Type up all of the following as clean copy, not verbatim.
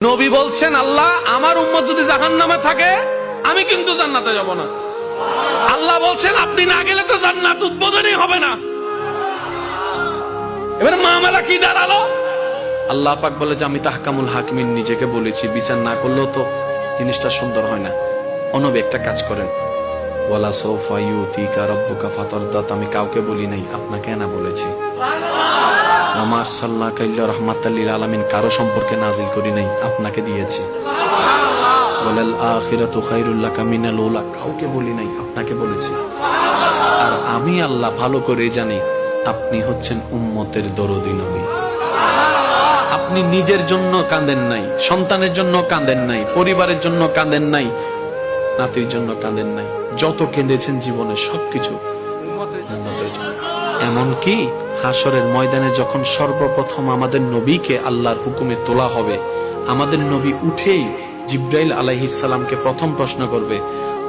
নবী বলছেন, আল্লাহ আমার উম্মত যদি জাহান্নামে থাকে আমি কিন্তু জান্নাতে যাব না। আল্লাহ বলছেন আপনি না গেলে তো জান্নাত উদ্বোধনই হবে না। এবারে মামলা কি দাঁড়ালো? আল্লাহ পাক বলে যে আমি তাহকামুল হাকিমিন নিজেকে বলেছি, বিচার না করলেও তো জিনিসটা সুন্দর হয় না। অনবী একটা কাজ করেন, ওয়ালা সাউফা ইউতিকা রাব্বুকা ফাতারদাত, আমি কাউকে বলি নাই, আপনাকে না বলেছি। ওমা আরসালনাকা ইল্লা রাহমাতাল লিল আলামিন, কারো সম্পর্কে নাজিল করি নাই, আপনাকে দিয়েছি। ওয়ালাল আখিরাতু খায়রুল লাকা মিনাল উলা, কাউকে বলি নাই, আপনাকে বলেছি। আর আমি আল্লাহ ভালো করে জানি আপনি হচ্ছেন উম্মতের দরদী নবী। আপনি নিজের জন্য কাঁদেন নাই, সন্তানের জন্য কাঁদেন নাই, পরিবারের জন্য কাঁদেন নাই, নাতির জন্য কাঁদেন নাই, যত কেঁদেছেন জীবনে সবকিছু উম্মতের জন্য। এমনকি হাসরের ময়দানে যখন সর্বপ্রথম আমাদের নবীকে আল্লাহর হুকুমে তোলা হবে, আমাদের নবী উঠেই জিব্রাইল আলাইহিস সালামকে প্রথম প্রশ্ন করবে,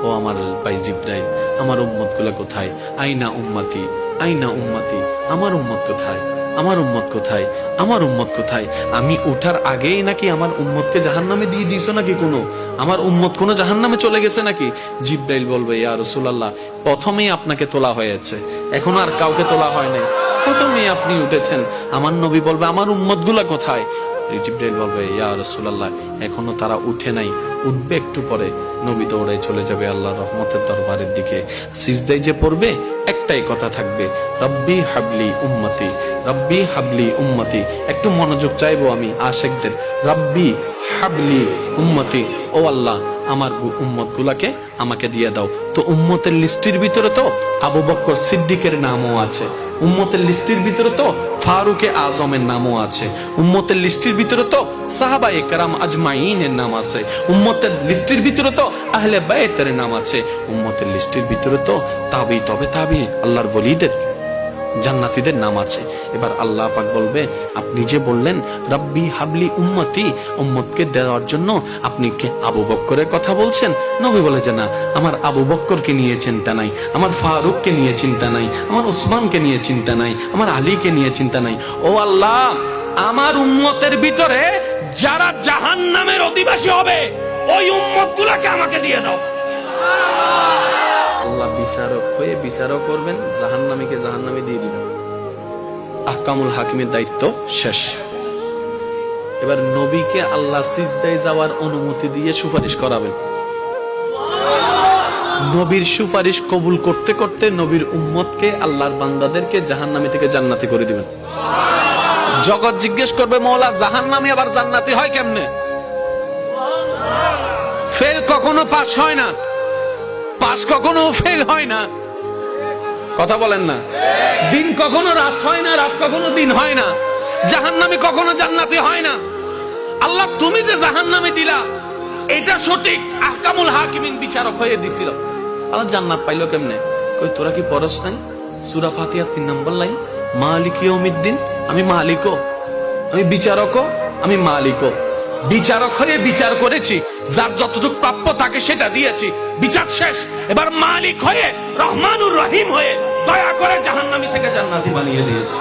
ও আমার ভাই জিব্রাইল, আমার উম্মত গুলা কোথায়? আইনা উম্মতি, আইনা উম্মতি, আমার উম্মত কোথায়? আমার উম্মত কোথায়? আমার উম্মত কোথায়? আমি উঠার আগেই নাকি আমার উম্মতকে জাহান্নামে দিয়ে দিয়েছো নাকি? কোনো আমার উম্মত কোনো জাহান্নামে চলে গেছে নাকি? জিব্রাইল বলবে, ইয়া রাসূলুল্লাহ, প্রথমেই আপনাকে তোলা হয়েছে, এখন আর কাউকে তোলা হয় নাই, প্রথমেই আপনি উঠেছেন। আমার নবী বলবে, আমার উম্মত গুলা কোথায়? জিব্রাইল বলবে, ইয়া রাসূলুল্লাহ, এখনো তারা উঠে নাই, উঠবে একটু পরে। নবী দৌড়ে চলে যাবে আল্লাহর রহমতের দরবারের দিকে। সিজদায় যে পড়বে একটাই কথা থাকবে, রব্বি হাবলি উম্মতি, রব্বি হাবলি উম্মতি। একটু মনোযোগ চাইবো আমি আশিকদের, রব্বি হাবলি উম্মতি, ও আল্লাহ আমার উম্মত গুলাকে আমাকে দিয়ে দাও। তো উম্মতের লিস্টের ভিতরে তো আবু বকর সিদ্দিকের নামও আছে, উম্মতের লিস্টের ভিতরে তো ফারুকে আজমের নামও আছে, উম্মতের লিস্টের ভিতরে তো সাহাবায়ে কেরাম আজমাইনের নাম আছে, উম্মতের লিস্টের ভিতরে তো আহলে বাইতের নাম আছে, উম্মতের লিস্টের ভিতরে তো তাবি তবে তাবি আল্লাহর ওলিদের জান্নাতীদের নাম আছে। এবার আল্লাহ পাক বলবে, আপনি যে বললেন রব্বি হাবলি উম্মতি, উম্মতকে দেওয়ার জন্য আপনি কি আবু বকরের কথা বলছেন? নবী বলে যে না, আমার আবু বকরকে নিয়ে চিন্তা নাই, আমার ফারুককে নিয়ে চিন্তা নাই, আমার উসমানকে নিয়ে চিন্তা নাই, আমার আলীকে নিয়ে চিন্তা নাই। ও আল্লাহ, আমার উম্মতের ভিতরে যারা জাহান্নামের অধিবাসী হবে ওই উম্মতগুলোকে আমাকে দিয়ে দাও। আল্লাহ বিচারক হয়ে বিচারও করবেন, জাহান্নামীকে জাহান্নামে দিয়ে দিবেন। আহকামুল হাকিমের দায়িত্ব শেষ। এবার নবীকে আল্লাহ সিজদায় যাওয়ার অনুমতি দিয়ে সুপারিশ করাবেন। নবীর সুপারিশ কবুল করতে করতে নবীর উম্মতকে, আল্লাহর বান্দাদেরকে জাহান্নামী থেকে জান্নাতি করে দিবেন। জগৎ জিজ্ঞেস করবে, মওলা জাহান্নামী আবার জান্নাতি হয় কেমনে? ফেল কখনো পাস হয় না, পাস কখনো ফেল হয় না, কথা বলেন না। দিন কখনো রাত হয় না, রাত কখনো দিন হয় না, জাহান্নামী কখনো জান্নাতি হয় না। আল্লাহ তুমি যে জাহান্নামে দিলা এটা সঠিক, আহকামুল হাকিমিন বিচারক হয়ে দিছিল। আল্লাহ জান্নাত পাইলো কেমনে? কই তোরা কি পড়ছ নাই সূরা ফাতিহা 3 নম্বর লাইন, মালিক ইয়াউমিদ্দিন, আমি মালিকও, আমি বিচারকও, আমি মালিকও। বিচারক হয়ে বিচার করেছি, যার যতটুকু প্রাপ্য তাকে সেটা দিয়েছি, বিচার শেষ। এবার মালিক হয়ে রহমানুর রহিম হয়ে দয়া করে জাহান্নামী থেকে জান্নাতি বানিয়ে দিয়েছি।